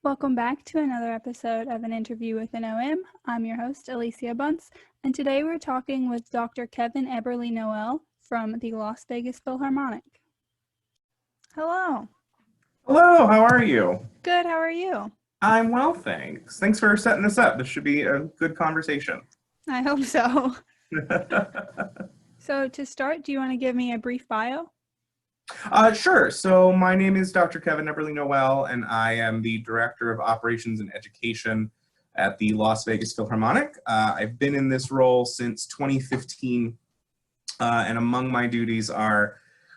Welcome back to another episode of An Interview with an OM. I'm your host, Alicia Bunce, and today we're talking with Dr. Kevin Eberle-Noel from the Las Vegas Philharmonic. Hello. Hello, how are you? Good, how are you? I'm well, thanks. Thanks for setting this up. This should be a good conversation. I hope so. So to start, do you want to give me a brief bio? Sure. So my name is Dr. Kevin Eberle-Noel, and I am the Director of Operations and Education at the Las Vegas Philharmonic. I've been in this role since 2015, and among my duties are,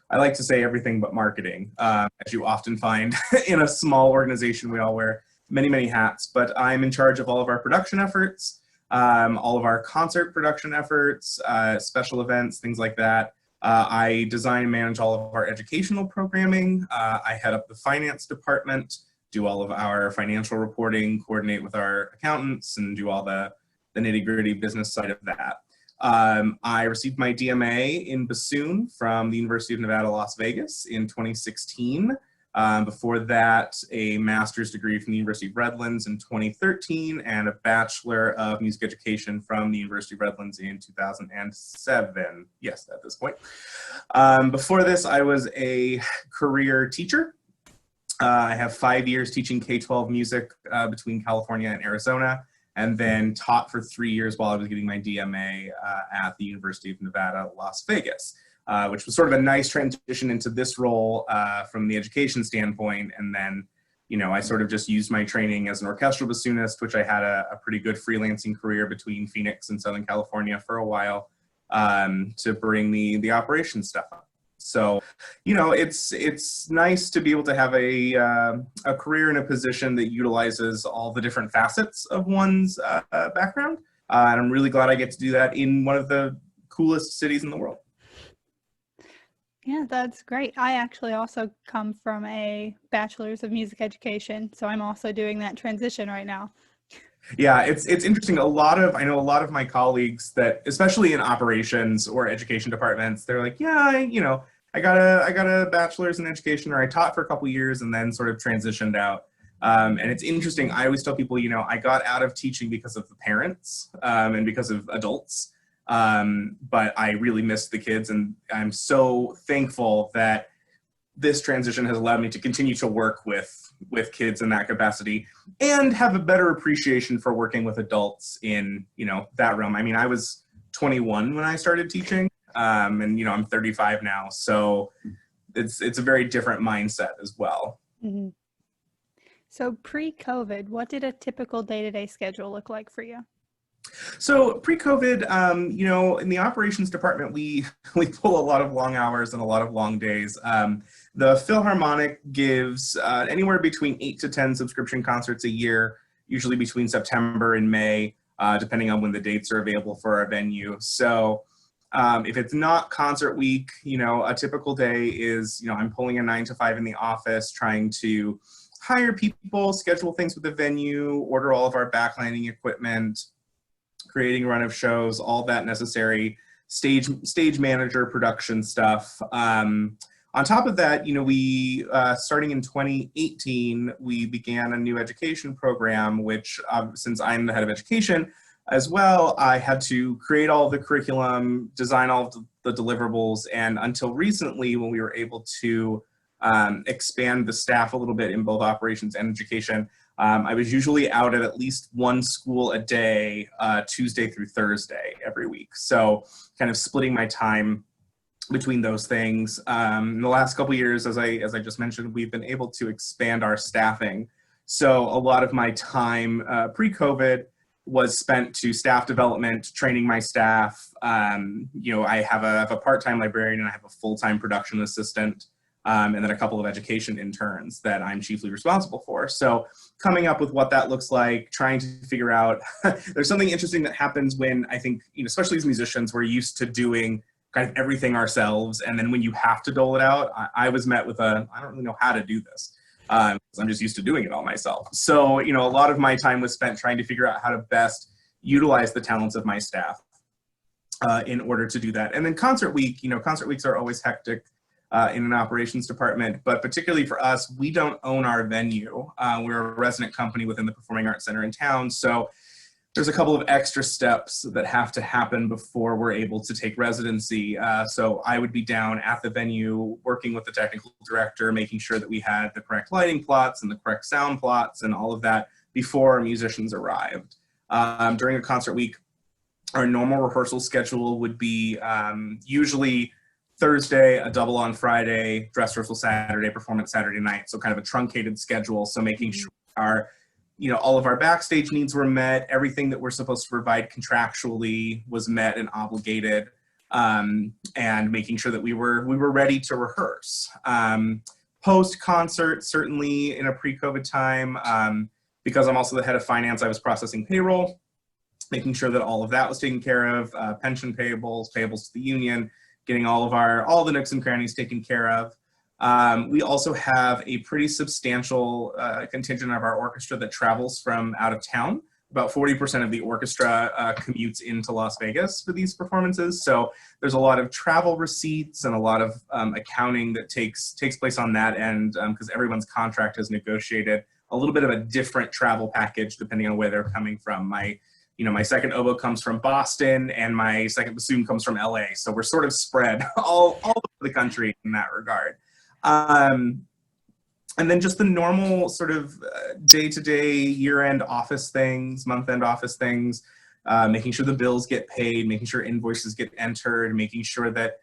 I like to say, everything but marketing. As you often find in a small organization, we all wear many, many hats, but I'm in charge of all of our production efforts, all of our concert production efforts, special events, things like that. I design and manage all of our educational programming. I head up the finance department, do all of our financial reporting, coordinate with our accountants, and do all the nitty-gritty business side of that. I received my DMA in bassoon from the University of Nevada, Las Vegas in 2016. Before that, a master's degree from the University of Redlands in 2013 and a Bachelor of Music Education from the University of Redlands in 2007. Yes, at this point. Before this, I was a career teacher. I have 5 years teaching K-12 music between California and Arizona, and then taught for 3 years while I was getting my DMA at the University of Nevada, Las Vegas. Which was sort of a nice transition into this role from the education standpoint. And then, I sort of just used my training as an orchestral bassoonist, which I had a pretty good freelancing career between Phoenix and Southern California for a while to bring the operations stuff up. So, it's nice to be able to have a career in a position that utilizes all the different facets of one's background. And I'm really glad I get to do that in one of the coolest cities in the world. Yeah, that's great. I actually also come from a bachelor's of music education, so I'm also doing that transition right now. Yeah, it's interesting. I know a lot of my colleagues that, especially in operations or education departments, they're like, yeah, I got a bachelor's in education, or I taught for a couple years and then sort of transitioned out. And it's interesting. I always tell people, I got out of teaching because of the parents and because of adults. But I really missed the kids, and I'm so thankful that this transition has allowed me to continue to work with kids in that capacity and have a better appreciation for working with adults in, that realm. I mean, I was 21 when I started teaching, and, I'm 35 now. So it's a very different mindset as well. Mm-hmm. So pre-COVID, what did a typical day-to-day schedule look like for you? So pre-COVID, in the operations department, we pull a lot of long hours and a lot of long days. The Philharmonic gives anywhere between 8 to 10 subscription concerts a year, usually between September and May, depending on when the dates are available for our venue. So if it's not concert week, a typical day is, I'm pulling a 9 to 5 in the office, trying to hire people, schedule things with the venue, order all of our backlighting equipment, creating a run of shows, all that necessary stage manager production stuff. On top of that, we starting in 2018, we began a new education program, which since I'm the head of education as well, I had to create all of the curriculum, design all of the deliverables, and until recently, when we were able to expand the staff a little bit in both operations and education, I was usually out at least one school a day, Tuesday through Thursday every week. So kind of splitting my time between those things. In the last couple of years, as I just mentioned, we've been able to expand our staffing. So a lot of my time pre-COVID was spent to staff development, training my staff. I have a part-time librarian and I have a full-time production assistant. And then a couple of education interns that I'm chiefly responsible for. So coming up with what that looks like, trying to figure out, there's something interesting that happens when I think, especially as musicians, we're used to doing kind of everything ourselves. And then when you have to dole it out, I was met with I don't really know how to do this. I'm just used to doing it all myself. So, a lot of my time was spent trying to figure out how to best utilize the talents of my staff in order to do that. And then concert week, concert weeks are always hectic. in an operations department. But particularly for us, we don't own our venue. We're a resident company within the Performing Arts Center in town. So there's a couple of extra steps that have to happen before we're able to take residency. So I would be down at the venue working with the technical director, making sure that we had the correct lighting plots and the correct sound plots and all of that before our musicians arrived. During a concert week, our normal rehearsal schedule would be usually Thursday, a double on Friday, dress rehearsal Saturday, performance Saturday night. So kind of a truncated schedule. So making sure all of our backstage needs were met. Everything that we're supposed to provide contractually was met and obligated, and making sure that we were ready to rehearse. Post-concert, certainly in a pre-COVID time, because I'm also the head of finance, I was processing payroll, making sure that all of that was taken care of, pension payables to the union, getting all the nooks and crannies taken care of. We also have a pretty substantial contingent of our orchestra that travels from out of town. About 40% of the orchestra commutes into Las Vegas for these performances. So there's a lot of travel receipts and a lot of accounting that takes place on that end, because everyone's contract has negotiated a little bit of a different travel package depending on where they're coming from. My second oboe comes from Boston and my second bassoon comes from LA. So we're sort of spread all over the country in that regard. And then just the normal sort of day-to-day, year-end office things, month-end office things, making sure the bills get paid, making sure invoices get entered, making sure that,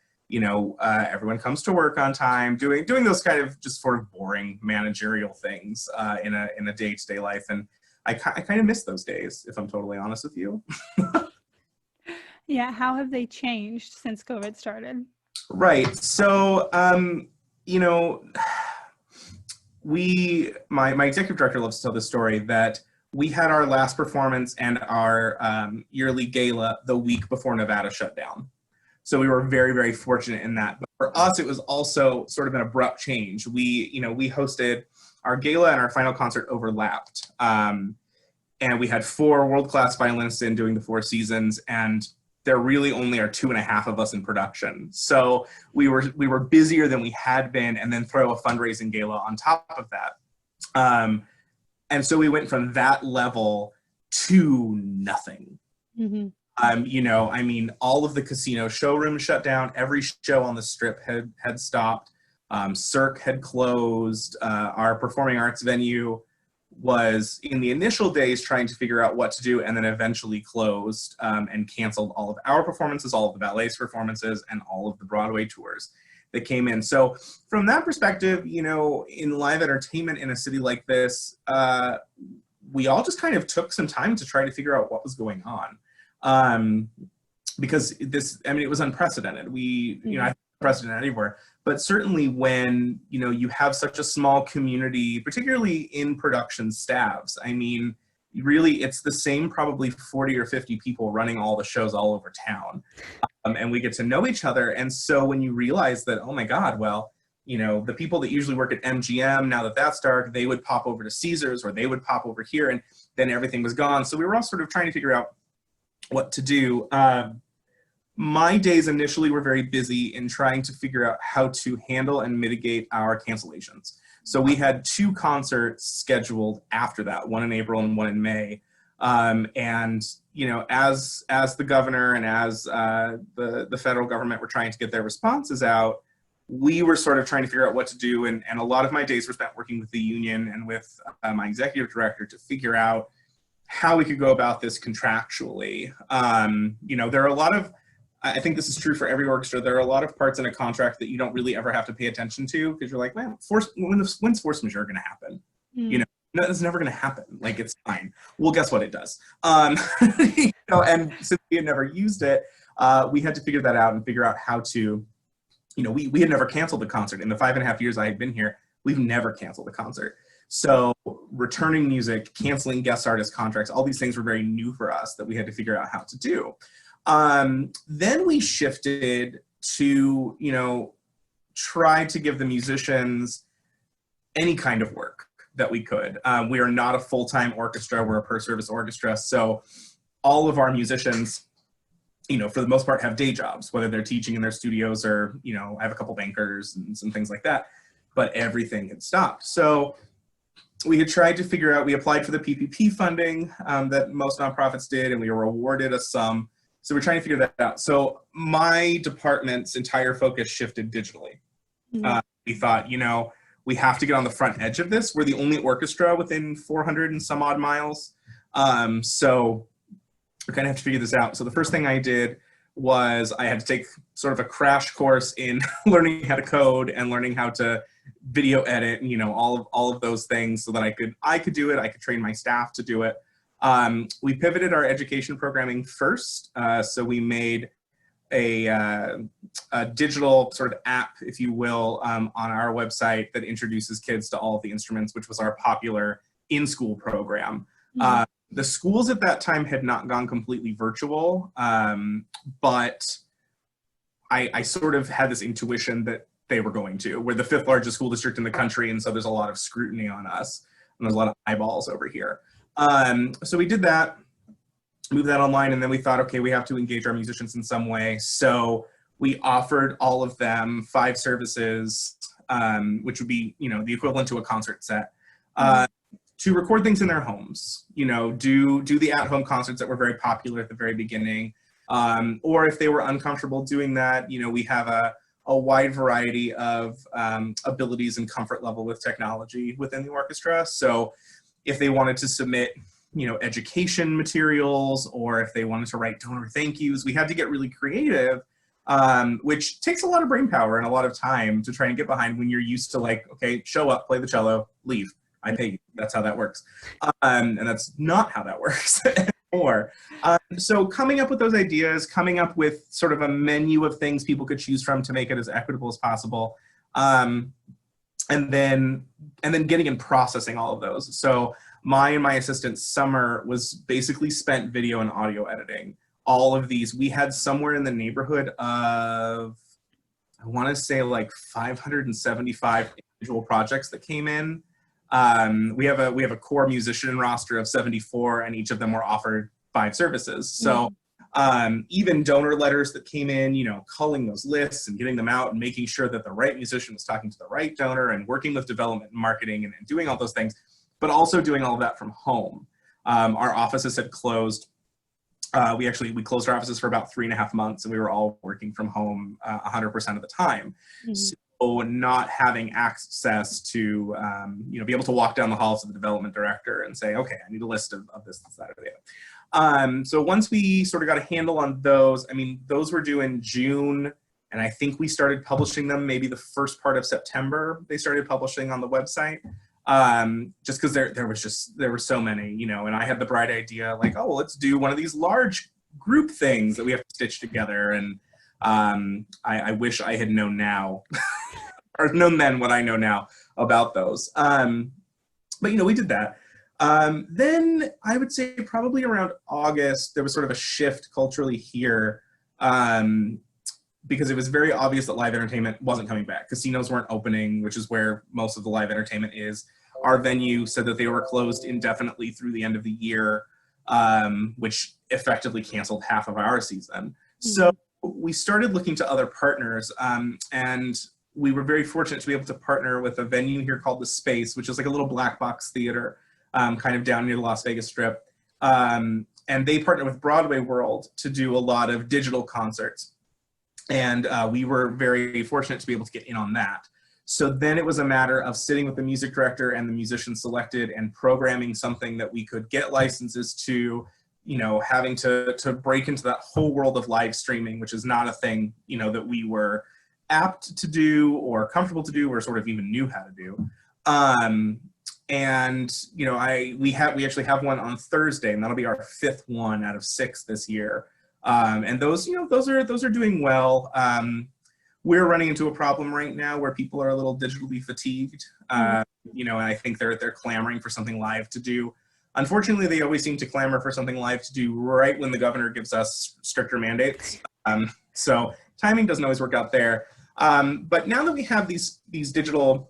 everyone comes to work on time, doing those kind of just sort of boring managerial things in a day-to-day life. And I kind of miss those days, if I'm totally honest with you. Yeah, how have they changed since COVID started? Right. So, my executive director loves to tell this story that we had our last performance and our yearly gala the week before Nevada shut down. So we were very, very fortunate in that. But for us, it was also sort of an abrupt change. We hosted our gala and our final concert overlapped. And we had 4 world-class violinists in doing the 4 seasons, and there really only are 2.5 of us in production. So we were busier than we had been, and then throw a fundraising gala on top of that. And so we went from that level to nothing. Mm-hmm. All of the casino showrooms shut down. Every show on the Strip had stopped. Cirque had closed. Our performing arts venue was in the initial days trying to figure out what to do, and then eventually closed and canceled all of our performances, all of the ballet's performances, and all of the Broadway tours that came in. So from that perspective, in live entertainment in a city like this, we all just kind of took some time to try to figure out what was going on. Because it was unprecedented. I think unprecedented anywhere. But certainly when, you have such a small community, particularly in production staffs, really it's the same probably 40 or 50 people running all the shows all over town. And we get to know each other. And so when you realize that, oh my God, well, the people that usually work at MGM, now that that's dark, they would pop over to Caesars or they would pop over here, and then everything was gone. So we were all sort of trying to figure out what to do. My days initially were very busy in trying to figure out how to handle and mitigate our cancellations. So we had 2 concerts scheduled after that, one in April and one in May. As the governor and as the federal government were trying to get their responses out, we were sort of trying to figure out what to do. And a lot of my days were spent working with the union and with my executive director to figure out how we could go about this contractually. There are a lot of, I think this is true for every orchestra, there are a lot of parts in a contract that you don't really ever have to pay attention to, because you're like, man, when's force majeure going to happen? No, it's never going to happen. Like, it's fine. Well, guess what? It does. And since we had never used it, we had to figure that out and figure out how to, we had never canceled the concert. In the 5.5 years I had been here, we've never canceled a concert. So returning music, canceling guest artist contracts, all these things were very new for us that we had to figure out how to do. Then we shifted to, try to give the musicians any kind of work that we could. We are not a full-time orchestra, we're a per-service orchestra, so all of our musicians for the most part, have day jobs, whether they're teaching in their studios or, I have a couple bankers and some things like that, but everything had stopped. So we had tried to figure out, we applied for the PPP funding that most nonprofits did, and we were awarded a sum. So we're trying to figure that out. So my department's entire focus shifted digitally. Mhm. We thought, we have to get on the front edge of this. We're the only orchestra within 400 and some odd miles. So we kind of have to figure this out. So the first thing I did was I had to take sort of a crash course in learning how to code and learning how to video edit, and all of those things, so that I could do it. I could train my staff to do it. We pivoted our education programming first, so we made a digital sort of app, if you will, on our website that introduces kids to all of the instruments, which was our popular in-school program. Mhm. The schools at that time had not gone completely virtual, but I sort of had this intuition that they were going to. We're the 5th largest school district in the country, and so there's a lot of scrutiny on us, and there's a lot of eyeballs over here. So we did that, moved that online, and then we thought, okay, we have to engage our musicians in some way. So we offered all of them 5 services, which would be, the equivalent to a concert set, to record things in their homes, do the at-home concerts that were very popular at the very beginning. Or if they were uncomfortable doing that, we have a wide variety of abilities and comfort level with technology within the orchestra. So if they wanted to submit, education materials, or if they wanted to write donor thank yous, we had to get really creative, which takes a lot of brain power and a lot of time to try and get behind when you're used to, like, okay, show up, play the cello, leave. I pay you. That's how that works. And that's not how that works anymore. So coming up with those ideas, coming up with sort of a menu of things people could choose from to make it as equitable as possible, and then getting and processing all of those. So my assistant Summer was basically spent video and audio editing all of these. We had somewhere in the neighborhood of, I want to say, like 575 individual projects that came in. We have a core musician roster of 74, and each of them were offered 5 services. So even donor letters that came in, culling those lists and getting them out and making sure that the right musician was talking to the right donor, and working with development and marketing, and doing all those things, but also doing all of that from home. Our offices had closed. We closed our offices for about 3.5 months, and we were all working from home 100% of the time. So not having access to, be able to walk down the halls of the development director and say, okay, I need a list of this, that, or the other. So once we sort of got a handle on those, those were due in June, and I think we started publishing them maybe the first part of September. They started publishing on the website, just because there were so many, and I had the bright idea, like, oh, well, let's do one of these large group things that we have to stitch together. And I wish I had known now, or known then what I know now about those. But we did that. Then I would say probably around August, there was sort of a shift culturally here, because it was very obvious that live entertainment wasn't coming back. Casinos weren't opening, which is where most of the live entertainment is. Our venue said that they were closed indefinitely through the end of the year, which effectively canceled half of our season. So we started looking to other partners, and we were very fortunate to be able to partner with a venue here called The Space, which is like a little black box theater, kind of down near the Las Vegas Strip. And they partner with Broadway World to do a lot of digital concerts. And we were very fortunate to be able to get in on that. So then it was a matter of sitting with the music director and the musicians selected and programming something that we could get licenses to, having to break into that whole world of live streaming, which is not a thing, that we were apt to do or comfortable to do or sort of even knew how to do. We actually have one on Thursday, and that'll be our 5th one out of 6 this year. And those are doing well. We're running into a problem right now where people are a little digitally fatigued, and I think they're clamoring for something live to do. Unfortunately, they always seem to clamor for something live to do right when the governor gives us stricter mandates. So timing doesn't always work out there. But now that we have these digital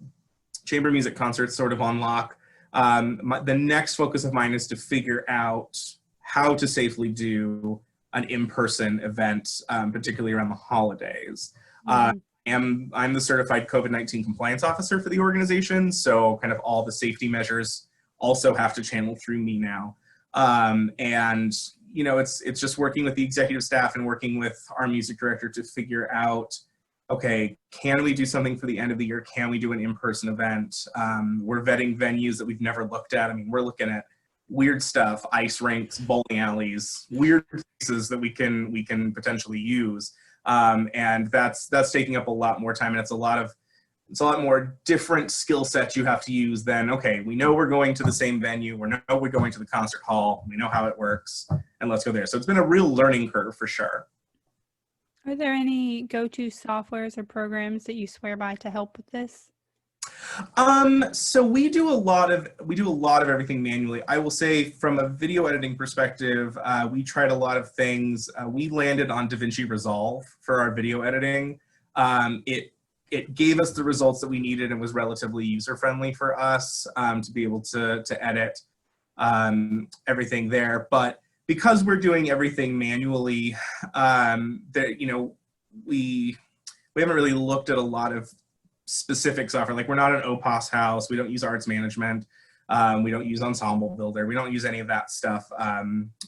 chamber music concerts sort of on lock, the next focus of mine is to figure out how to safely do an in-person event, particularly around the holidays. I'm the certified COVID-19 compliance officer for the organization, so kind of all the safety measures also have to channel through me now. And it's just working with the executive staff and working with our music director to figure out, okay, can we do something for the end of the year? Can we do an in-person event? We're vetting venues that we've never looked at. I mean, we're looking at weird stuff, ice rinks, bowling alleys, weird places that we can potentially use. And that's taking up a lot more time, and it's a lot more different skill sets you have to use than, okay, we know we're going to the same venue, we know we're going to the concert hall, we know how it works, and let's go there. So it's been a real learning curve for sure. Are there any go-to softwares or programs that you swear by to help with this? So we do a lot of everything manually. I will say, from a video editing perspective, we tried a lot of things. We landed on DaVinci Resolve for our video editing. It gave us the results that we needed and was relatively user-friendly for us to be able to edit everything there. But because we're doing everything manually, we haven't really looked at a lot of specific software. Like, we're not an OPOS house. We don't use arts management. We don't use Ensemble Builder. We don't use any of that stuff.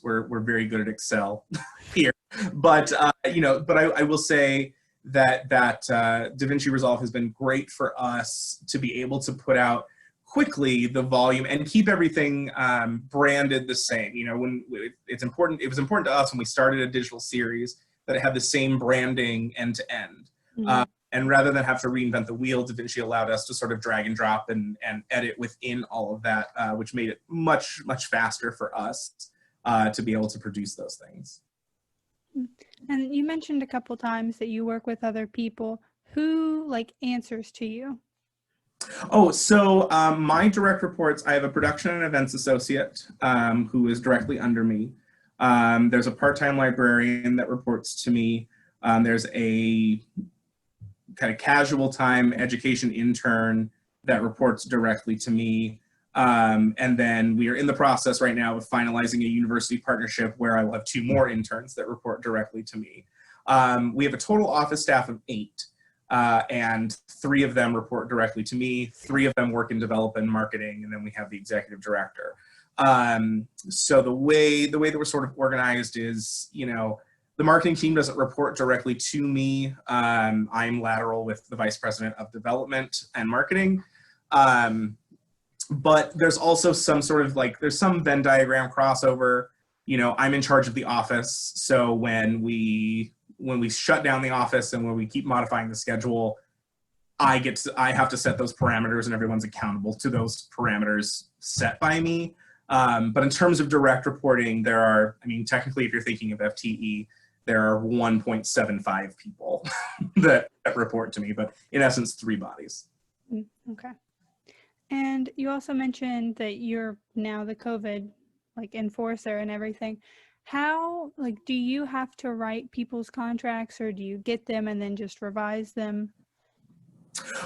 We're very good at Excel here. But I will say that DaVinci Resolve has been great for us to be able to put out quickly the volume and keep everything branded the same. It was important to us when we started a digital series that it had the same branding end to end. And rather than have to reinvent the wheel, DaVinci allowed us to sort of drag and drop and edit within all of that, which made it much, much faster for us to be able to produce those things. And you mentioned a couple times that you work with other people. Who answers to you? Oh, so my direct reports, I have a production and events associate who is directly under me. There's a part-time librarian that reports to me. There's a kind of casual time education intern that reports directly to me. And then we are in the process right now of finalizing a university partnership where I will have 2 more interns that report directly to me. We have a total office staff of 8, and 3 of them report directly to me. 3 of them work in development and marketing, and then we have the executive director. So the way that we're sort of organized is, the marketing team doesn't report directly to me. I'm lateral with the vice president of development and marketing. But there's also some sort of there's some Venn diagram crossover. I'm in charge of the office. So when we shut down the office and when we keep modifying the schedule, I have to set those parameters, and everyone's accountable to those parameters set by me. But in terms of direct reporting, there are, technically, if you're thinking of FTE, there are 1.75 people that report to me, but in essence, 3 bodies. Okay. And you also mentioned that you're now the COVID enforcer and everything. How do you have to write people's contracts, or do you get them and then just revise them?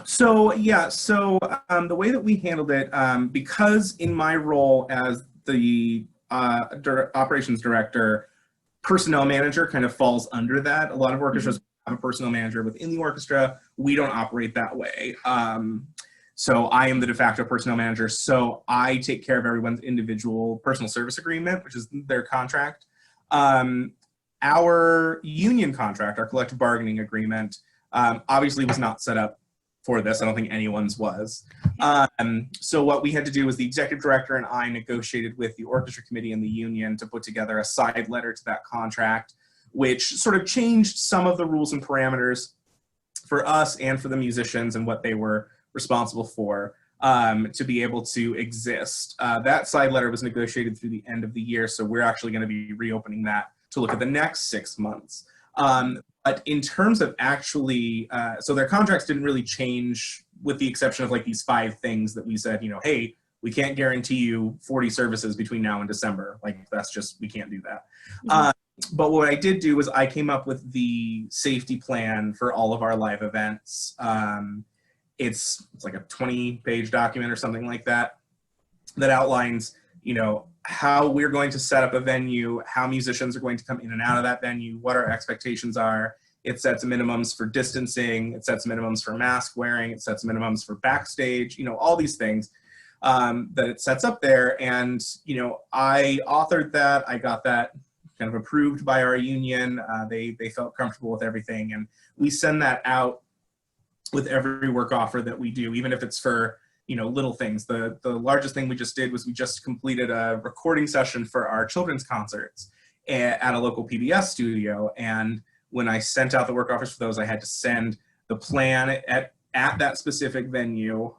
So the way that we handled it, because in my role as the operations director, personnel manager kind of falls under that. A lot of orchestras have a personnel manager within the orchestra. We don't operate that way. So I am the de facto personnel manager. So I take care of everyone's individual personal service agreement, which is their contract. Our union contract, our collective bargaining agreement, obviously was not set up for this. I don't think anyone's was. So what we had to do was the executive director and I negotiated with the orchestra committee and the union to put together a side letter to that contract, which sort of changed some of the rules and parameters for us and for the musicians and what they were responsible for to be able to exist. That side letter was negotiated through the end of the year, so we're actually going to be reopening that to look at the next 6 months. But in terms of actually, so their contracts didn't really change with the exception of these 5 things that we said, hey, we can't guarantee you 40 services between now and December. That's just, we can't do that. But what I did do was I came up with the safety plan for all of our live events. It's like a 20-page document or something like that that outlines, how we're going to set up a venue, how musicians are going to come in and out of that venue, what our expectations are. It sets minimums for distancing, it sets minimums for mask wearing, it sets minimums for backstage, you know, all these things that it sets up there. And, you know, I authored that, I got that kind of approved by our union. They felt comfortable with everything. And we send that out with every work offer that we do, even if it's for, you know, little things. The largest thing we just did was we just completed a recording session for our children's concerts at a local PBS studio. And when I sent out the work offers for those, I had to send the plan at that specific venue,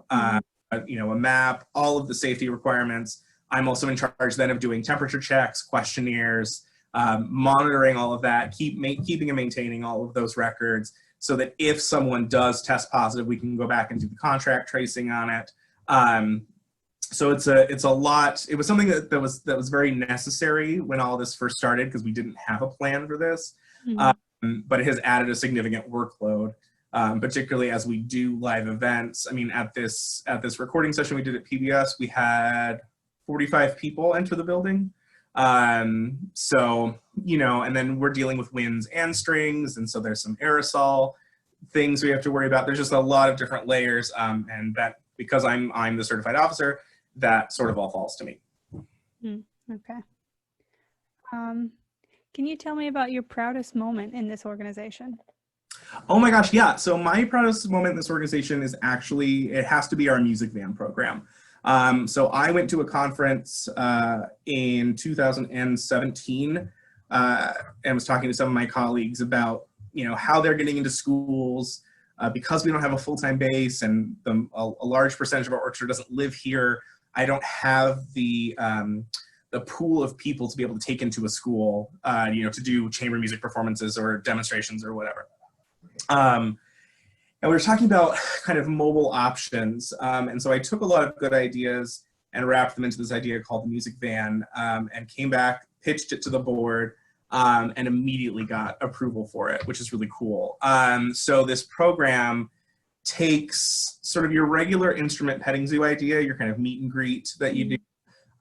you know, a map, all of the safety requirements. I'm also in charge then of doing temperature checks, questionnaires, monitoring all of that, keeping and maintaining all of those records, so that if someone does test positive, we can go back and do the contract tracing on it. So it's a lot. It was something that was very necessary when all this first started, because we didn't have a plan for this. But it has added a significant workload, particularly as we do live events. I mean, at this recording session we did at PBS, we had 45 people enter the building. So, you know, and then we're dealing with winds and strings, and so there's some aerosol things we have to worry about. There's just a lot of different layers, and that, because I'm the certified officer, that sort of all falls to me. Okay. Can you tell me about your proudest moment in this organization? Oh my gosh, yeah. So my proudest moment in this organization is actually, it has to be our music van program. So I went to a conference in 2017 and was talking to some of my colleagues about, you know, how they're getting into schools because we don't have a full-time base, and a large percentage of our orchestra doesn't live here. I don't have the pool of people to be able to take into a school, you know, to do chamber music performances or demonstrations or whatever. And we were talking about kind of mobile options. And so I took a lot of good ideas and wrapped them into this idea called the music van, and came back, pitched it to the board, and immediately got approval for it, which is really cool. So this program takes sort of your regular instrument petting zoo idea, your kind of meet and greet that you do,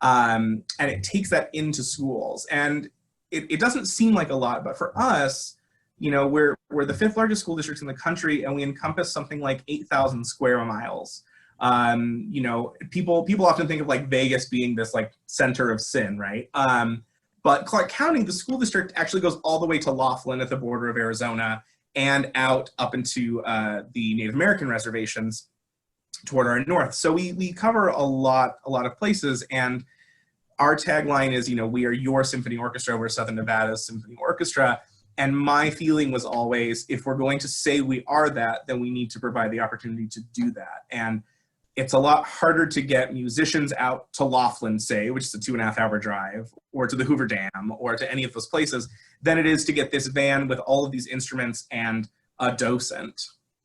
and it takes that into schools. And it doesn't seem like a lot, but for us, you know, we're the 5th largest school district in the country, and we encompass something like 8,000 square miles. You know, people often think of like Vegas being this like center of sin, right? But Clark County, the school district, actually goes all the way to Laughlin at the border of Arizona and out up into the Native American reservations toward our north. So we cover a lot of places, and our tagline is, you know, we are your symphony orchestra, we're Southern Nevada's symphony orchestra. And my feeling was always, if we're going to say we are that, then we need to provide the opportunity to do that. And it's a lot harder to get musicians out to Laughlin, say, which is a 2.5-hour drive, or to the Hoover Dam, or to any of those places, than it is to get this van with all of these instruments and a docent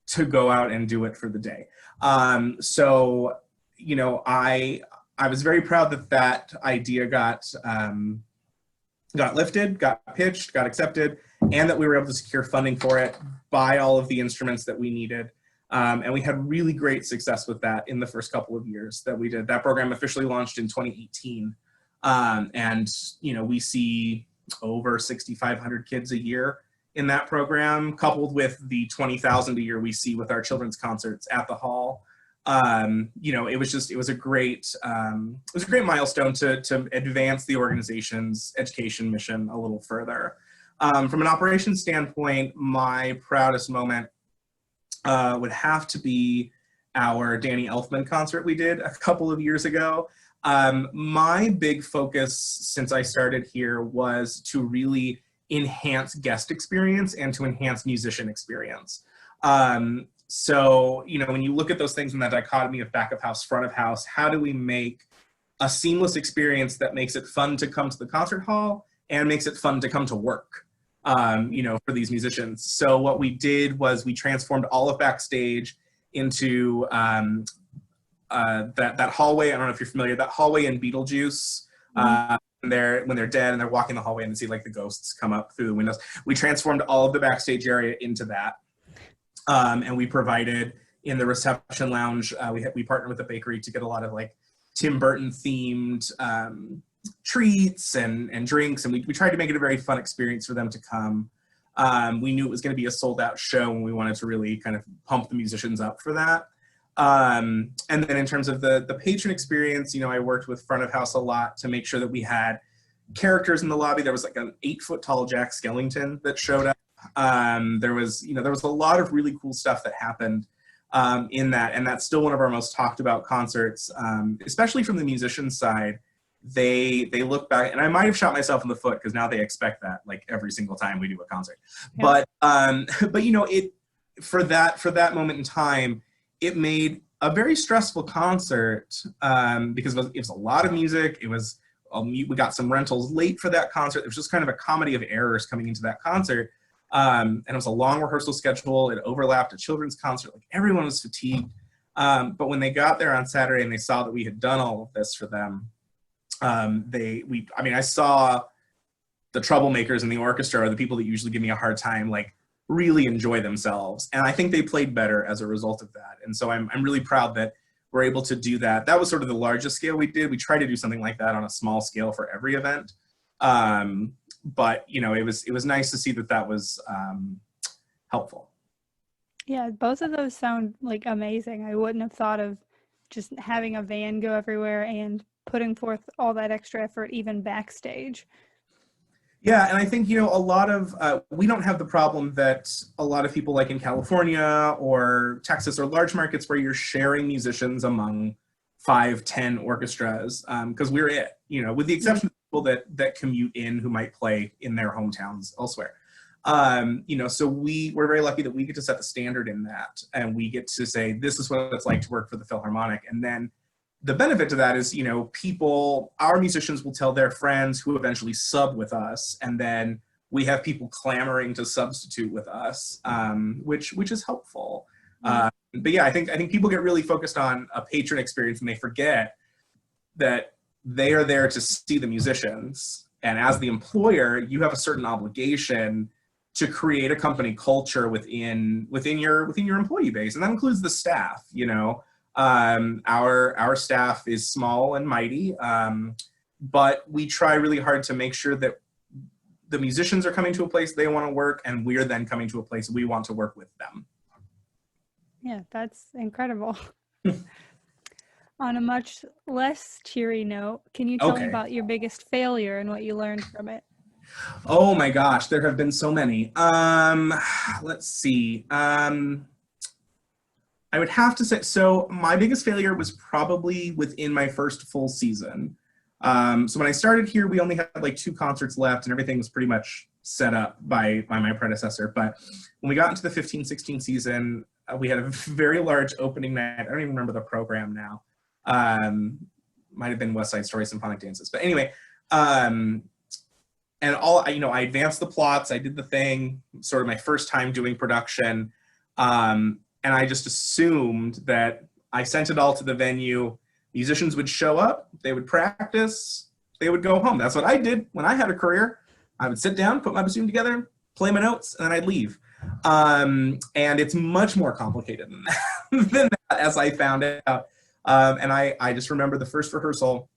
to go out and do it for the day. So, you know, I was very proud that that idea got lifted, got pitched, got accepted, and that we were able to secure funding for it, buy all of the instruments that we needed. And we had really great success with that in the first couple of years that we did. That program officially launched in 2018. And, you know, we see over 6,500 kids a year in that program, coupled with the 20,000 a year we see with our children's concerts at the hall. You know, it was a great milestone to advance the organization's education mission a little further. From an operations standpoint, my proudest moment would have to be our Danny Elfman concert we did a couple of years ago. My big focus since I started here was to really enhance guest experience and to enhance musician experience. So, you know, when you look at those things in that dichotomy of back of house, front of house, how do we make a seamless experience that makes it fun to come to the concert hall and makes it fun to come to work, you know, for these musicians? So what we did was we transformed all of backstage into that hallway. I don't know if you're familiar, that hallway in Beetlejuice, when they're dead and they're walking the hallway and they see like the ghosts come up through the windows. We transformed all of the backstage area into that. And we provided in the reception lounge, we partnered with a bakery to get a lot of like Tim Burton themed treats and drinks, and we tried to make it a very fun experience for them to come. We knew it was going to be a sold out show, and we wanted to really kind of pump the musicians up for that. And then in terms of the patron experience, you know, I worked with front of house a lot to make sure that we had characters in the lobby. There was like an 8-foot tall Jack Skellington that showed up. There was a lot of really cool stuff that happened in that, and that's still one of our most talked about concerts, especially from the musicians side. They look back, and I might have shot myself in the foot because now they expect that like every single time we do a concert. Yeah. But you know, for that moment in time, it made a very stressful concert because it was a lot of music. It was we got some rentals late for that concert. It was just kind of a comedy of errors coming into that concert. And it was a long rehearsal schedule. It overlapped a children's concert. Like, everyone was fatigued. But when they got there on Saturday and they saw that we had done all of this for them, I saw the troublemakers in the orchestra, or the people that usually give me a hard time, like really enjoy themselves. And I think they played better as a result of that. And so I'm really proud that we're able to do that. That was sort of the largest scale we did. We try to do something like that on a small scale for every event. But you know, it was nice to see that was helpful. Yeah, both of those sound like amazing. I wouldn't have thought of just having a van go everywhere and putting forth all that extra effort even backstage. Yeah, and I think, you know, a lot of, we don't have the problem that a lot of people like in California or Texas or large markets where you're sharing musicians among 5-10 orchestras, because we're it, you know, with the exception of people that commute in who might play in their hometowns elsewhere. You know, so we're very lucky that we get to set the standard in that, and we get to say, this is what it's like to work for the Philharmonic. And then the benefit to that is, you know, our musicians will tell their friends who eventually sub with us, and then we have people clamoring to substitute with us, which is helpful. But yeah, I think people get really focused on a patron experience, and they forget that they are there to see the musicians. And as the employer, you have a certain obligation to create a company culture within your employee base, and that includes the staff. You know, our staff is small and mighty, but we try really hard to make sure that the musicians are coming to a place they want to work, and we're then coming to a place we want to work with them. Yeah, that's incredible. On a much less cheery note, can you tell me about your biggest failure and what you learned from it? Oh my gosh, there have been so many. Let's see. I would have to say, so my biggest failure was probably within my first full season. So when I started here, we only had like 2 concerts left, and everything was pretty much set up by my predecessor. But when we got into the 15-16 season, we had a very large opening night. I don't even remember the program now. Might have been West Side Story Symphonic Dances. But anyway, and I advanced the plots. I did the thing, sort of my first time doing production. And I just assumed that I sent it all to the venue. Musicians would show up, they would practice, they would go home. That's what I did when I had a career. I would sit down, put my bassoon together, play my notes, and then I'd leave. And it's much more complicated than that, as I found out. And I just remember the first rehearsal,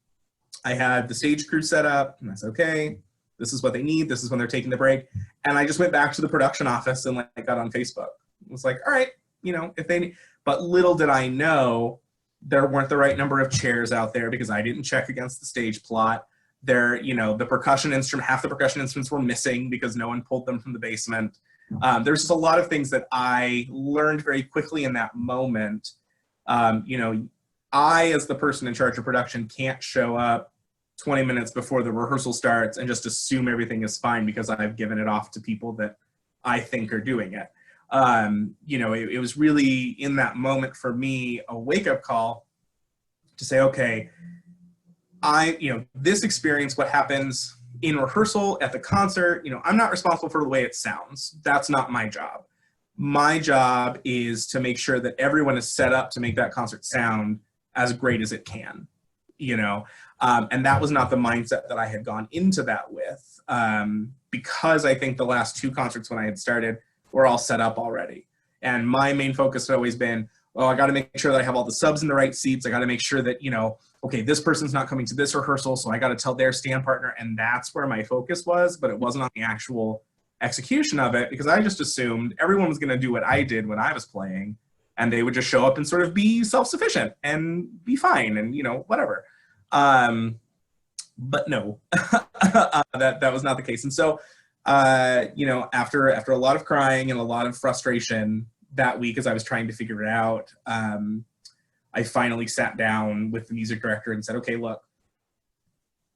I had the stage crew set up, and I said, okay, this is what they need, this is when they're taking the break. And I just went back to the production office and like got on Facebook. It was like, all right, you know, if they need, but little did I know there weren't the right number of chairs out there because I didn't check against the stage plot. There, you know, half the percussion instruments were missing because no one pulled them from the basement. There's just a lot of things that I learned very quickly in that moment. You know, I, as the person in charge of production, can't show up 20 minutes before the rehearsal starts and just assume everything is fine because I've given it off to people that I think are doing it. You know, it was really in that moment for me a wake-up call to say, okay, this experience, what happens in rehearsal at the concert, you know, I'm not responsible for the way it sounds. That's not my job. My job is to make sure that everyone is set up to make that concert sound as great as it can, you know, and that was not the mindset that I had gone into that with, because I think the last 2 concerts when I had started were all set up already. And my main focus had always been, well, I got to make sure that I have all the subs in the right seats. I got to make sure that, you know, okay, this person's not coming to this rehearsal, so I got to tell their stand partner, and that's where my focus was, but it wasn't on the actual execution of it, because I just assumed everyone was going to do what I did when I was playing, and they would just show up and sort of be self-sufficient and be fine and, you know, whatever. But no, that was not the case. And so, you know, after a lot of crying and a lot of frustration that week as I was trying to figure it out, I finally sat down with the music director and said, okay, look,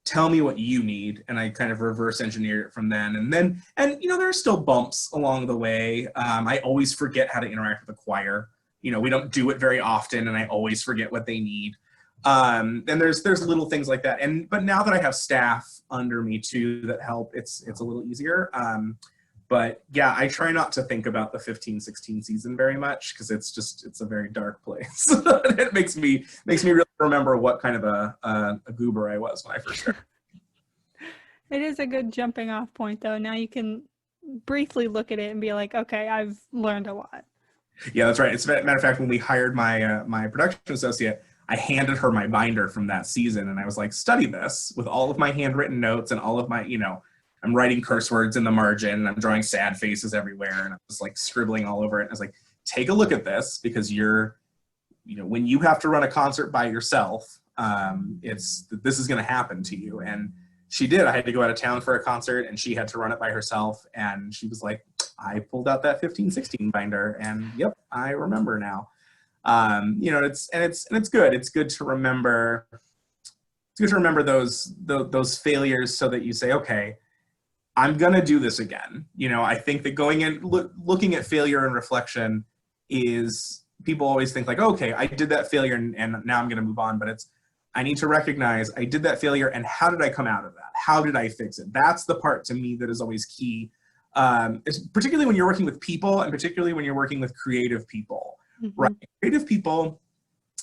tell me what you need. And I kind of reverse engineered it from then. And you know, there are still bumps along the way. I always forget how to interact with the choir. You know, we don't do it very often, and I always forget what they need. And there's little things like that. But now that I have staff under me too that help, it's a little easier. But yeah, I try not to think about the 15-16 season very much, because it's a very dark place. It makes me really remember what kind of a goober I was when I first started. It is a good jumping off point, though. Now you can briefly look at it and be like, okay, I've learned a lot. Yeah, that's right. As a matter of fact, when we hired my production associate, I handed her my binder from that season, and I was like, study this with all of my handwritten notes and all of my, you know, I'm writing curse words in the margin, and I'm drawing sad faces everywhere, and I was like scribbling all over it. And I was like, take a look at this, because you know, when you have to run a concert by yourself, this is going to happen to you. And she did. I had to go out of town for a concert, and she had to run it by herself. And she was like, I pulled out that 15-16 binder, and yep, I remember now. You know, it's good. It's good to remember. It's good to remember those failures, so that you say, okay, I'm going to do this again. You know, I think that going in, looking at failure and reflection is, people always think like, okay, I did that failure and now I'm going to move on. But I need to recognize I did that failure, and how did I come out of that? How did I fix it? That's the part to me that is always key. Particularly when you're working with people, and particularly when you're working with creative people, right? Creative people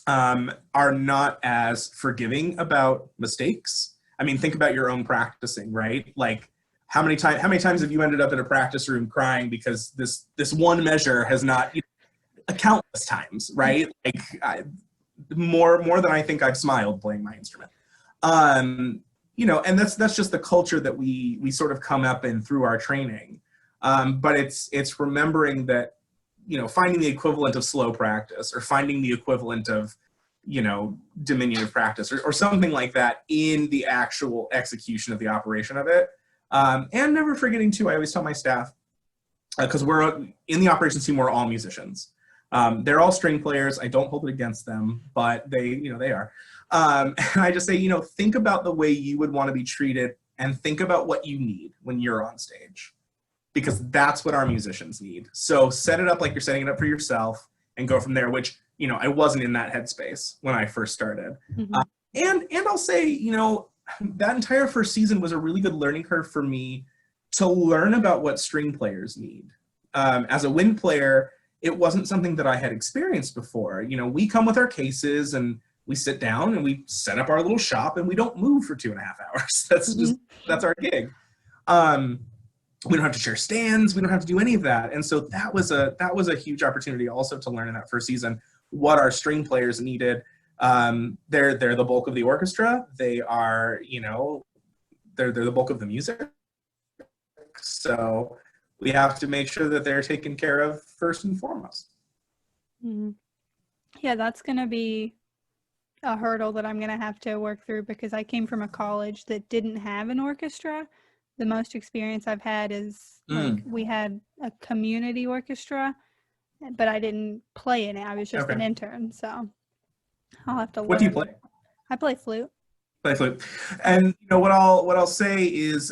are not as forgiving about mistakes. I mean, think about your own practicing, right? Like, how many times have you ended up in a practice room crying because this one measure has not, you know, countless times, right? Like, more than I think I've smiled playing my instrument. You know, and that's just the culture that we sort of come up in through our training. But it's remembering that, you know, finding the equivalent of slow practice, or finding the equivalent of, you know, diminutive practice, or something like that in the actual execution of the operation of it. And never forgetting too, I always tell my staff, because we're in the operations team, we're all musicians. They're all string players. I don't hold it against them, but they are. And I just say, you know, think about the way you would want to be treated, and think about what you need when you're on stage, because that's what our musicians need. So set it up like you're setting it up for yourself, and go from there, which, you know, I wasn't in that headspace when I first started. And I'll say, you know, that entire first season was a really good learning curve for me to learn about what string players need. As a wind player, it wasn't something that I had experienced before. You know, we come with our cases, and we sit down, and we set up our little shop, and we don't move for 2.5 hours. That's our gig. We don't have to share stands. We don't have to do any of that. And so that was a huge opportunity also to learn in that first season what our string players needed. They're the bulk of the orchestra. They are, you know, they're the bulk of the music. So we have to make sure that they're taken care of first and foremost. Yeah, that's going to be a hurdle that I'm going to have to work through, because I came from a college that didn't have an orchestra. The most experience I've had is like, we had a community orchestra, but I didn't play in it. I was just an intern. So I'll have to learn. What do you play? I play flute. Play flute. And you know what I'll say is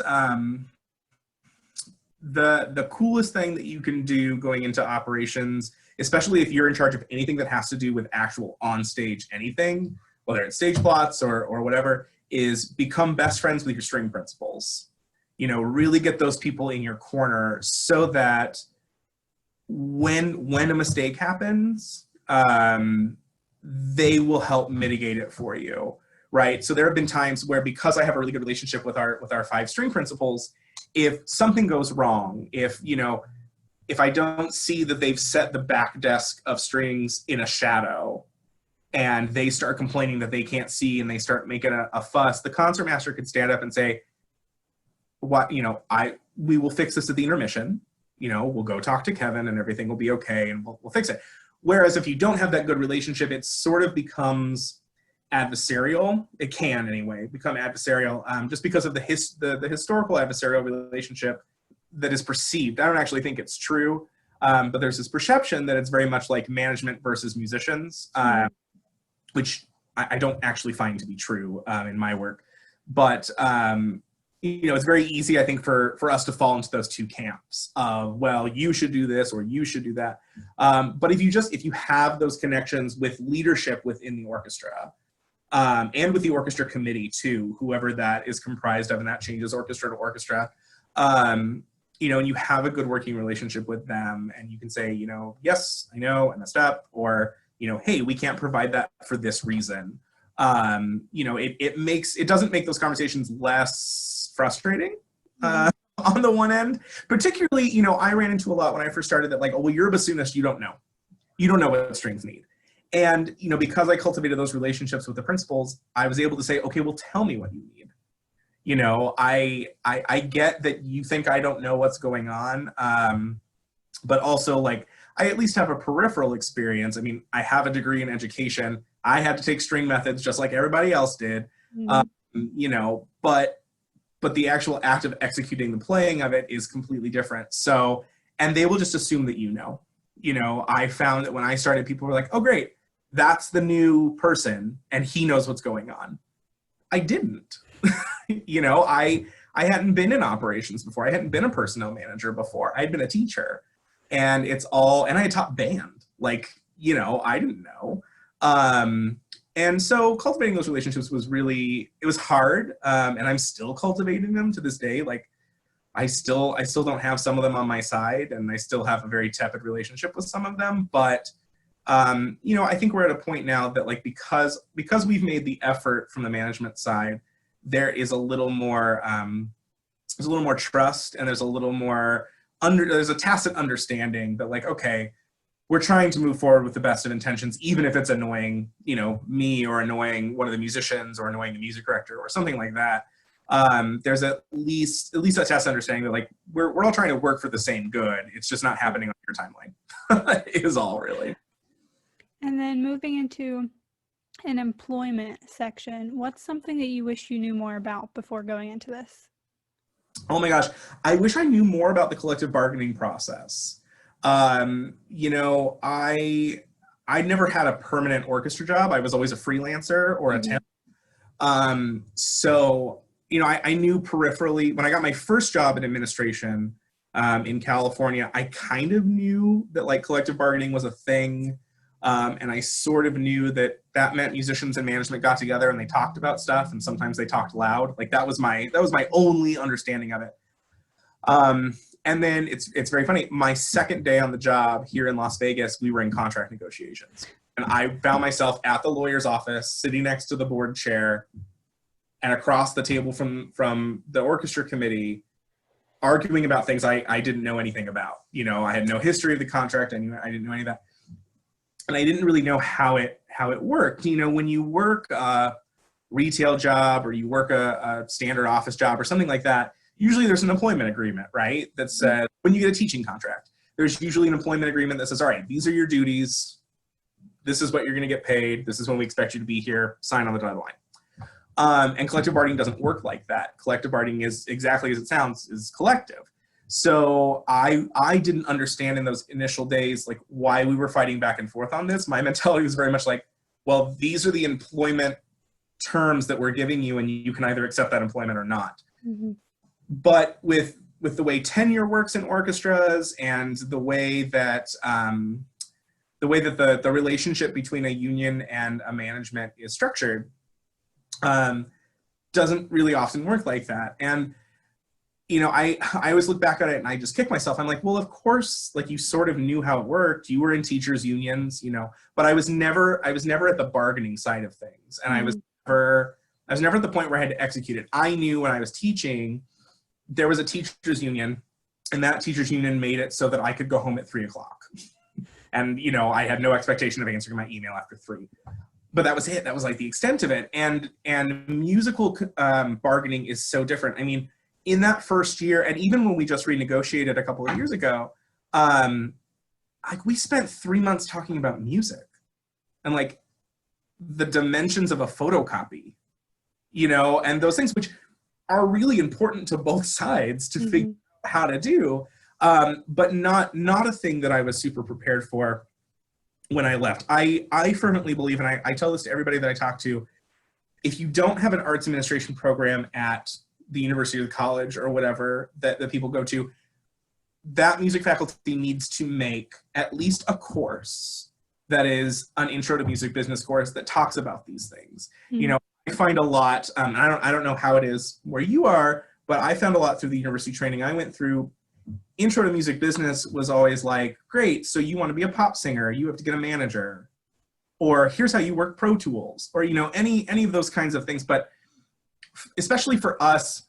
the coolest thing that you can do going into operations, especially if you're in charge of anything that has to do with actual on-stage anything, whether it's stage plots or whatever, is become best friends with your string principals. You know, really get those people in your corner, so that when a mistake happens, they will help mitigate it for you, right? So there have been times where, because I have a really good relationship with our 5 string principals, if something goes wrong, if I don't see that they've set the back desk of strings in a shadow, and they start complaining that they can't see and they start making a fuss, the concertmaster could stand up and say, "What, we will fix this at the intermission. We'll go talk to Kevin and everything will be okay and we'll fix it." Whereas if you don't have that good relationship, it sort of becomes adversarial. It can anyway become adversarial, just because of the historical adversarial relationship that is perceived. I don't actually think it's true, but there's this perception that it's very much like management versus musicians, which I don't actually find to be true in my work. But it's very easy, I think, for us to fall into those two camps of, well, you should do this or you should do that. But if you have those connections with leadership within the orchestra, and with the orchestra committee too, whoever that is comprised of, and that changes orchestra to orchestra, and you have a good working relationship with them, and you can say, yes, I know, I messed up, or, hey, we can't provide that for this reason. It doesn't make those conversations less frustrating on the one end. Particularly, I ran into a lot when I first started that, like, oh, well, you're a bassoonist, you don't know what strings need. And, because I cultivated those relationships with the principals, I was able to say, okay, well, tell me what you need. I get that you think I don't know what's going on, but also, like, I at least have a peripheral experience. I mean, I have a degree in education. I had to take string methods just like everybody else did, but the actual act of executing the playing of it is completely different. So, and they will just assume that I found that when I started, people were like, oh, great, that's the new person and he knows what's going on. I didn't. I hadn't been in operations before. I hadn't been a personnel manager before. I'd been a teacher, and and I had taught band. Like, I didn't know. And so cultivating those relationships it was hard. And I'm still cultivating them to this day. Like, I still don't have some of them on my side, and I still have a very tepid relationship with some of them. But, I think we're at a point now that, like, because we've made the effort from the management side, there is a little more trust, and there's a little more there's a tacit understanding that, like, okay, we're trying to move forward with the best of intentions, even if it's annoying, me, or annoying one of the musicians, or annoying the music director, or something like that. There's at least a tacit understanding that, like, we're all trying to work for the same good. It's just not happening on your timeline. Is all, really. And then moving into an employment section, what's something that you wish you knew more about before going into this? Oh my gosh, I wish I knew more about the collective bargaining process. I never had a permanent orchestra job. I was always a freelancer or a temp. So, I knew peripherally, when I got my first job in administration in California, I kind of knew that, like, collective bargaining was a thing. And I sort of knew that meant musicians and management got together and they talked about stuff, and sometimes they talked loud. Like, that was my only understanding of it. And then it's very funny. My second day on the job here in Las Vegas, we were in contract negotiations, and I found myself at the lawyer's office, sitting next to the board chair, and across the table from the orchestra committee, arguing about things I didn't know anything about. I had no history of the contract. I didn't know any of that. And I didn't really know how it worked. When you work a retail job, or you work a standard office job or something like that, usually there's an employment agreement, right? That says, when you get a teaching contract, there's usually an employment agreement that says, all right, these are your duties. This is what you're going to get paid. This is when we expect you to be here. Sign on the dotted line. And collective bargaining doesn't work like that. Collective bargaining is, exactly as it sounds, is collective. So I didn't understand in those initial days, like, why we were fighting back and forth on this. My mentality was very much like, well, these are the employment terms that we're giving you, and you can either accept that employment or not. Mm-hmm. But with the way tenure works in orchestras, and the way that the relationship between a union and a management is structured, doesn't really often work like that. And I always look back at it and I just kick myself. I'm like, well, of course, like, you sort of knew how it worked. You were in teachers unions, but I was never at the bargaining side of things. And I was never at the point where I had to execute it. I knew when I was teaching, there was a teachers union, and that teachers union made it so that I could go home at 3:00. And, I had no expectation of answering my email after 3. but that was it. That was like the extent of it. And musical bargaining is so different. I mean, in that first year, and even when we just renegotiated a couple of years ago, like we spent 3 months talking about music and like the dimensions of a photocopy, you know, and those things which are really important to both sides to figure out how to do, but not a thing that I was super prepared for when I left. I firmly believe, and I tell this to everybody that I talk to, if you don't have an arts administration program at the university or the college or whatever that people go to, that music faculty needs to make at least a course that is an intro to music business course that talks about these things. You know, I find a lot, I don't know how it is where you are, but I found a lot through the university training I went through. Intro to music business was always like, great, so you want to be a pop singer, you have to get a manager, or here's how you work Pro Tools, or, you know, any of those kinds of things. But especially for us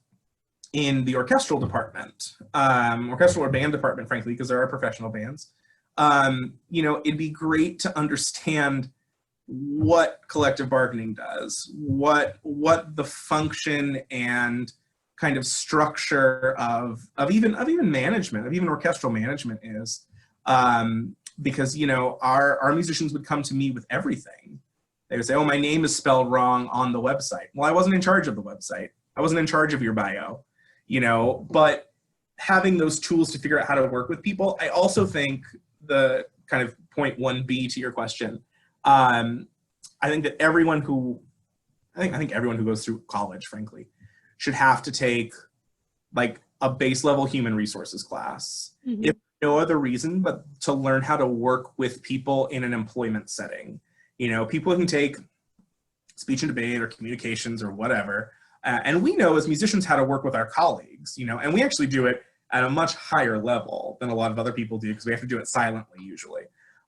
in the orchestral department, orchestral or band department, frankly, because there are professional bands, you know, it'd be great to understand what collective bargaining does, what the function and kind of structure of even management, of even orchestral management is, because, you know, our musicians would come to me with everything. They would say, oh, my name is spelled wrong on the website. Well, I wasn't in charge of the website. I wasn't in charge of your bio, you know, but having those tools to figure out how to work with people. I also think the kind of point 1B to your question, I think that everyone who goes through college, frankly, should have to take like a base level human resources class, if no other reason, but to learn how to work with people in an employment setting. You know, people can take speech and debate or communications or whatever, and we know as musicians how to work with our colleagues, you know, and we actually do it at a much higher level than a lot of other people do because we have to do it silently usually.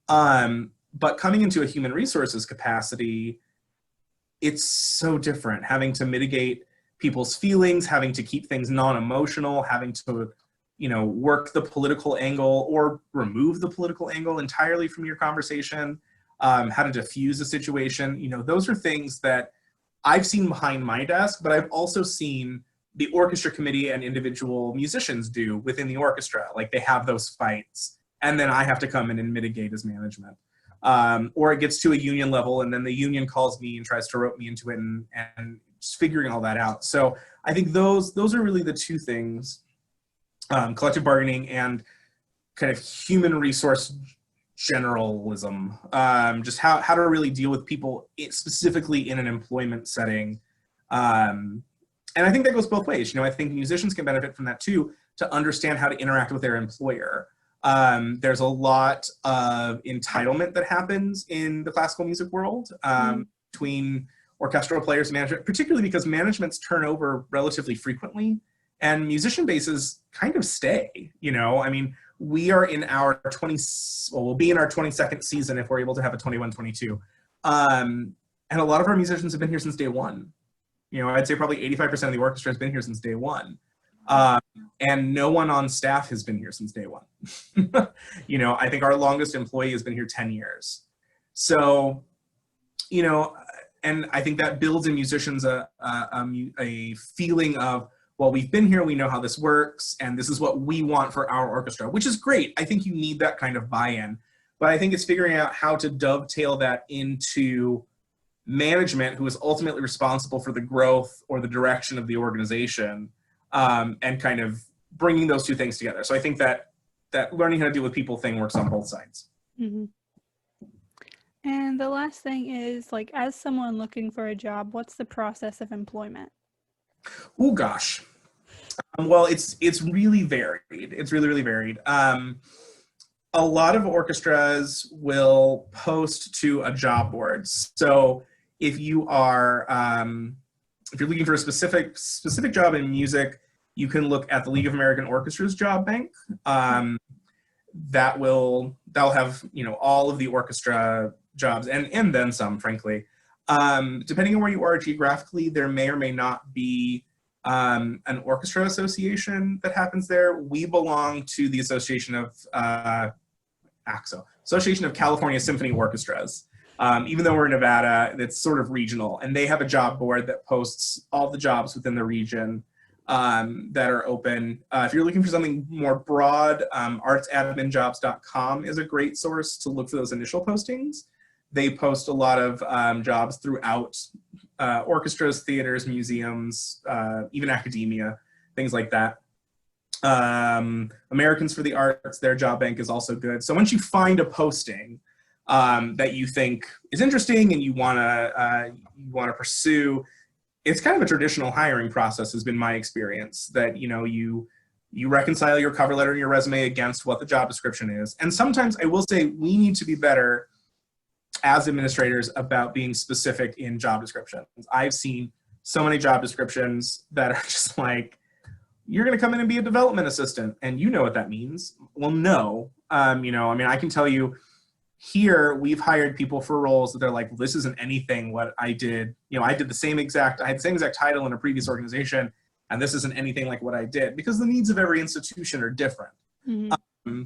But coming into a human resources capacity, it's so different, having to mitigate people's feelings, having to keep things non-emotional, having to, you know, work the political angle or remove the political angle entirely from your conversation, how to diffuse a situation. You know, those are things that I've seen behind my desk, but I've also seen the orchestra committee and individual musicians do within the orchestra. Like they have those fights, and then I have to come in and mitigate as management. Or it gets to a union level, and then the union calls me and tries to rope me into it, and just figuring all that out. So I think those are really the two things, collective bargaining and kind of human resource generalism, just how to really deal with people specifically in an employment setting. And I think that goes both ways. You know, I think musicians can benefit from that too, to understand how to interact with their employer. There's a lot of entitlement that happens in the classical music world, between orchestral players and management, particularly because managements turn over relatively frequently and musician bases kind of stay. You know, I mean, we are in our we'll be in our 22nd season if we're able to have a 21-22. And a lot of our musicians have been here since day one. You know, I'd say probably 85% of the orchestra has been here since day one. And no one on staff has been here since day one. You know, I think our longest employee has been here 10 years. So, you know, and I think that builds in musicians a feeling of, well, we've been here, we know how this works, and this is what we want for our orchestra, which is great. I think you need that kind of buy-in. But I think it's figuring out how to dovetail that into management, who is ultimately responsible for the growth or the direction of the organization, and kind of bringing those two things together. So I think that learning how to deal with people thing works on both sides. And the last thing is, like, as someone looking for a job, what's the process of employment? Oh gosh. Well, it's really varied. It's really, really varied. A lot of orchestras will post to a job board. So if you are, if you're looking for a specific job in music, you can look at the League of American Orchestras job bank. That'll have, you know, all of the orchestra jobs and then some, frankly. Depending on where you are geographically, there may or may not be an orchestra association that happens there. We belong to the Association of ACSO, Association of California Symphony Orchestras. Even though we're in Nevada, it's sort of regional, and they have a job board that posts all the jobs within the region that are open. If you're looking for something more broad, artsadminjobs.com is a great source to look for those initial postings. They post a lot of jobs throughout orchestras, theaters, museums, even academia, things like that. Americans for the Arts, their job bank is also good. So once you find a posting that you think is interesting and you wanna pursue, it's kind of a traditional hiring process, has been my experience, that you reconcile your cover letter and your resume against what the job description is. And sometimes I will say we need to be better as administrators about being specific in job descriptions. I've seen so many job descriptions that are just like, you're going to come in and be a development assistant, and you know what that means. Well, no. I can tell you here, we've hired people for roles that they're like, well, this isn't anything what I did. I had the same exact title in a previous organization, and this isn't anything like what I did, because the needs of every institution are different. Mm-hmm.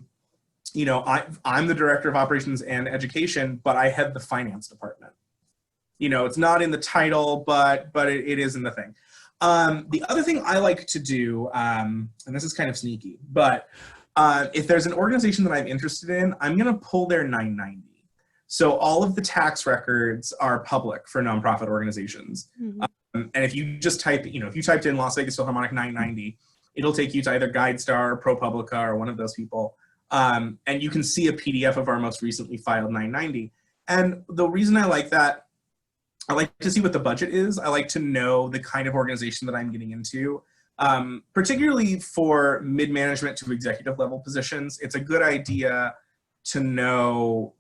I'm the director of operations and education, but I head the finance department. It's not in the title, but it is in the thing. The other thing I like to do, and this is kind of sneaky, but if there's an organization that I'm interested in, I'm going to pull their 990. So all of the tax records are public for nonprofit organizations. Mm-hmm. And if you just if you typed in Las Vegas Philharmonic 990, it'll take you to either GuideStar or ProPublica or one of those people. And you can see a PDF of our most recently filed 990. And the reason I like that, I like to see what the budget is. I like to know the kind of organization that I'm getting into. Particularly for mid-management to executive level positions, it's a good idea to know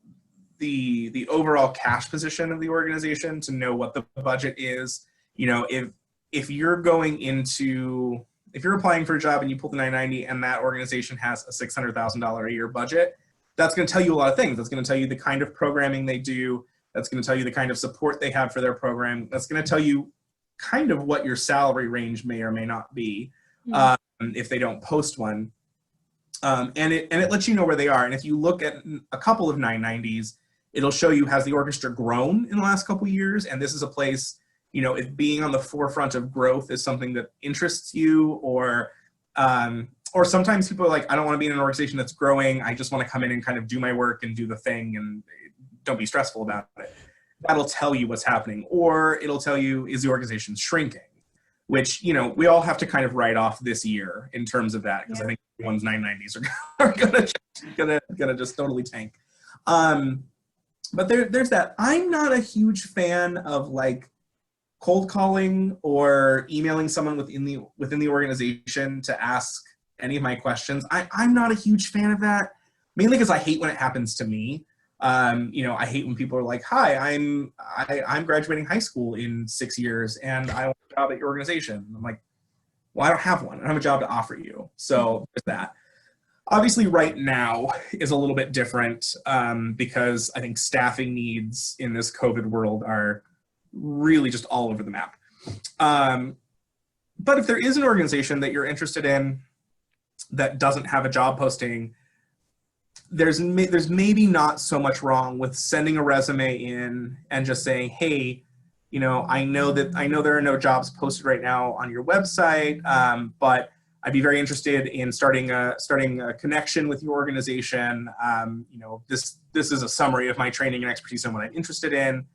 the overall cash position of the organization, to know what the budget is. If you're applying for a job and you pull the 990 and that organization has a $600,000 a year budget, that's going to tell you a lot of things. That's going to tell you the kind of programming they do. That's going to tell you the kind of support they have for their program. That's going to tell you kind of what your salary range may or may not be, if they don't post one. And it lets you know where they are. And if you look at a couple of 990s, it'll show you, has the orchestra grown in the last couple of years? And this is a place, if being on the forefront of growth is something that interests you, or sometimes people are like, I don't want to be in an organization that's growing. I just want to come in and kind of do my work and do the thing and don't be stressful about it. That'll tell you what's happening. Or it'll tell you, is the organization shrinking? Which, we all have to kind of write off this year in terms of that, because I think everyone's 990s are gonna just totally tank. But there's that. I'm not a huge fan of like cold calling or emailing someone within the organization to ask any of my questions. I'm not a huge fan of that, mainly because I hate when it happens to me. I hate when people are like, hi, I'm graduating high school in 6 years and I want a job at your organization. I'm like, well, I don't have one. I don't have a job to offer you. So there's that. Obviously right now is a little bit different because I think staffing needs in this COVID world are really just all over the map. But if there is an organization that you're interested in that doesn't have a job posting, there's maybe not so much wrong with sending a resume in and just saying, hey, I know there are no jobs posted right now on your website, but I'd be very interested in starting a connection with your organization. This is a summary of my training and expertise and what I'm interested in.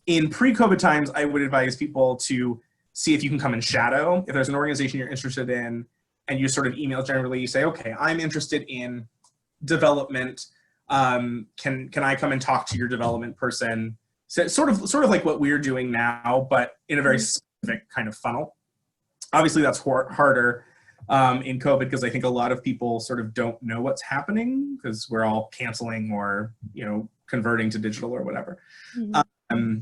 In pre-COVID times, I would advise people to see if you can come and shadow. If there's an organization you're interested in, and you sort of email generally, you say, okay, I'm interested in development. Can I come and talk to your development person? So sort of like what we're doing now, but in a very specific kind of funnel. Obviously, that's harder in COVID because I think a lot of people sort of don't know what's happening because we're all canceling or converting to digital or whatever. Mm-hmm.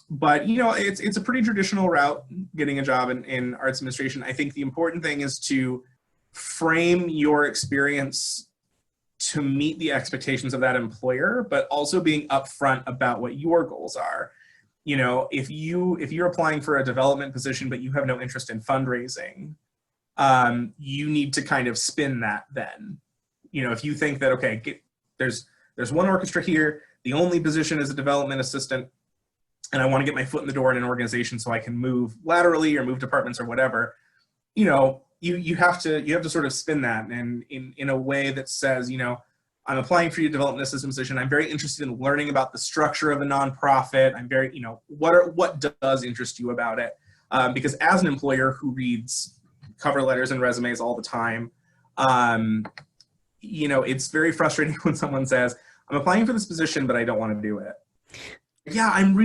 But it's a pretty traditional route getting a job in arts administration. I think the important thing is to frame your experience to meet the expectations of that employer, but also being upfront about what your goals are. If you're applying for a development position but you have no interest in fundraising, you need to kind of spin that then. If you think that, okay, there's one orchestra here the only position is a development assistant, and I want to get my foot in the door in an organization so I can move laterally or move departments or whatever, you know, you have to sort of spin that and in a way that says, you know, I'm applying for your development assistant position. I'm very interested in learning about the structure of a nonprofit. I'm very, you know, what does interest you about it? Because as an employer who reads cover letters and resumes all the time, you know, it's very frustrating when someone says, I'm applying for this position, but I don't want to do it. Yeah, I'm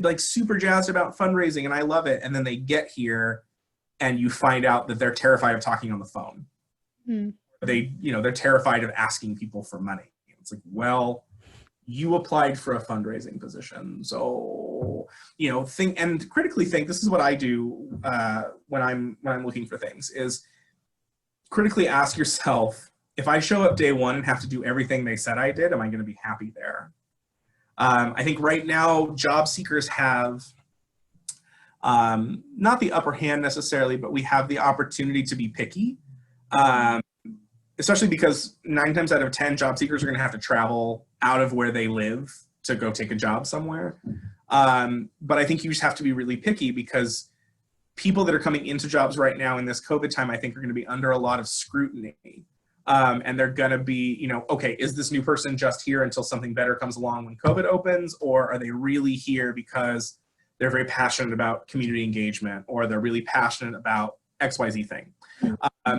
like super jazzed about fundraising and I love it. And then they get here and you find out that they're terrified of talking on the phone. They're terrified of asking people for money. It's like, well, you applied for a fundraising position. So, you know, critically think, this is what I do when I'm looking for things, is critically ask yourself, if I show up day one and have to do everything they said I did, am I going to be happy there? I think right now job seekers have not the upper hand necessarily, but we have the opportunity to be picky. Especially because 9 times out of 10 job seekers are going to have to travel out of where they live to go take a job somewhere. But I think you just have to be really picky because people that are coming into jobs right now in this COVID time, I think are going to be under a lot of scrutiny. And they're going to be, you know, okay, is this new person just here until something better comes along when COVID opens? Or are they really here because they're very passionate about community engagement, or they're really passionate about XYZ thing?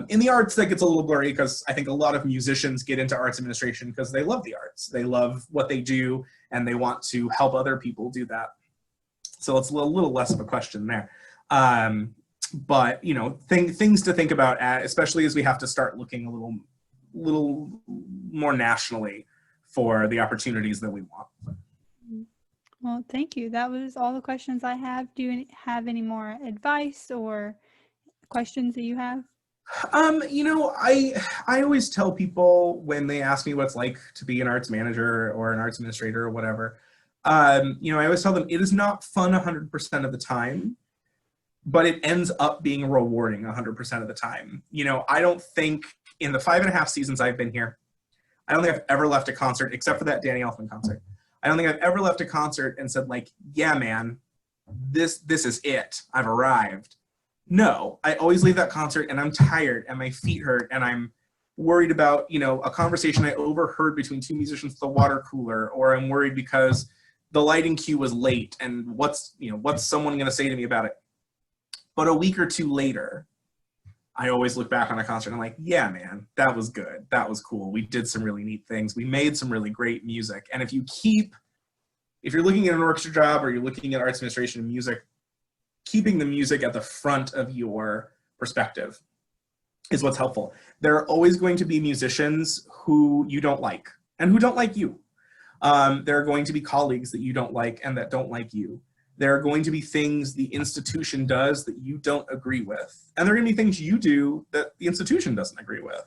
In the arts, that gets a little blurry because I think a lot of musicians get into arts administration because they love the arts. They love what they do and they want to help other people do that. So it's a little less of a question there. But, you know, things to think about, especially as we have to start looking a little more nationally for the opportunities that we want. Well, thank you. That was all the questions I have. Do you have any more advice or questions that you have? You know, I always tell people when they ask me what it's like to be an arts manager or an arts administrator or whatever, you know, I always tell them it is not fun 100% of the time, but it ends up being rewarding 100% of the time. You know, I don't think in the 5.5 seasons I've been here, I don't think I've ever left a concert except for that Danny Elfman concert. I don't think I've ever left a concert and said like, yeah, man, this is it. I've arrived. No, I always leave that concert and I'm tired and my feet hurt and I'm worried about, you know, a conversation I overheard between 2 musicians at the water cooler, or I'm worried because the lighting cue was late and what's someone going to say to me about it? But a week or 2 later, I always look back on a concert and I'm like, yeah, man, that was good. That was cool. We did some really neat things. We made some really great music. And if you're looking at an orchestra job or you're looking at arts administration and music, keeping the music at the front of your perspective is what's helpful. There are always going to be musicians who you don't like and who don't like you. There are going to be colleagues that you don't like and that don't like you. There are going to be things the institution does that you don't agree with. And there are going to be things you do that the institution doesn't agree with.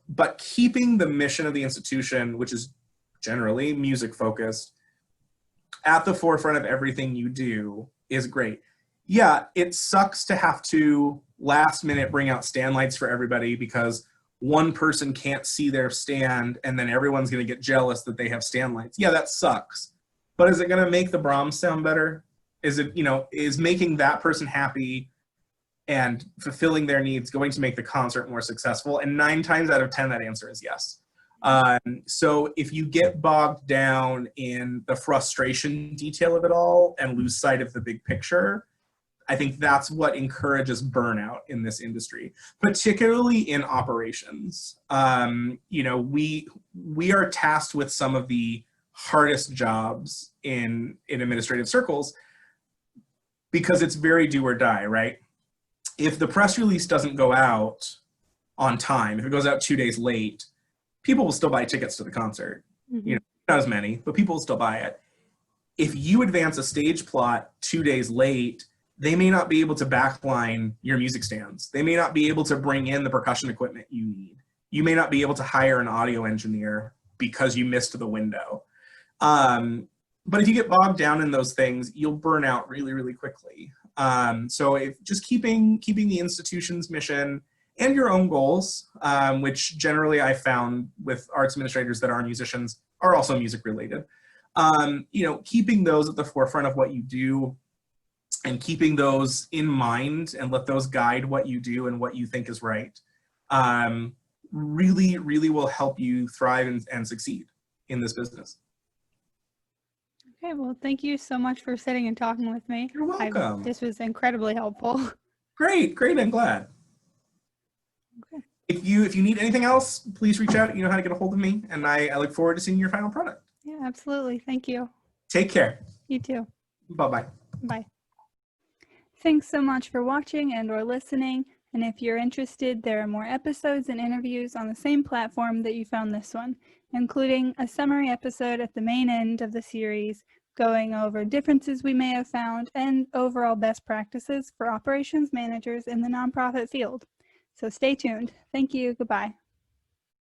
But keeping the mission of the institution, which is generally music focused, at the forefront of everything you do is great. Yeah, it sucks to have to last minute bring out stand lights for everybody because one person can't see their stand and then everyone's going to get jealous that they have stand lights. Yeah, that sucks. But is it going to make the Brahms sound better? Is it, you know, is making that person happy and fulfilling their needs going to make the concert more successful? And 9 times out of 10, that answer is yes. So if you get bogged down in the frustration detail of it all and lose sight of the big picture, I think that's what encourages burnout in this industry, particularly in operations. You know, we are tasked with some of the hardest jobs in administrative circles because it's very do or die, right? If the press release doesn't go out on time, if it goes out 2 days late, people will still buy tickets to the concert. Mm-hmm. You know, not as many, but people will still buy it. If you advance a stage plot 2 days late, they may not be able to backline your music stands. They may not be able to bring in the percussion equipment you need. You may not be able to hire an audio engineer because you missed the window. But if you get bogged down in those things, you'll burn out really, really quickly. So if just keeping the institution's mission and your own goals, which generally I found with arts administrators that are musicians, are also music related. Keeping those at the forefront of what you do and keeping those in mind and let those guide what you do and what you think is right, really, really will help you thrive and succeed in this business. Okay, well, thank you so much for sitting and talking with me. You're welcome. This was incredibly helpful. Great, I'm glad. Okay. If you need anything else, please reach out. You know how to get a hold of me, and I look forward to seeing your final product. Yeah, absolutely. Thank you. Take care. You too. Bye-bye. Bye. Thanks so much for watching and/or listening. And if you're interested, there are more episodes and interviews on the same platform that you found this one, including a summary episode at the main end of the series, going over differences we may have found and overall best practices for operations managers in the nonprofit field. So stay tuned. Thank you. Goodbye.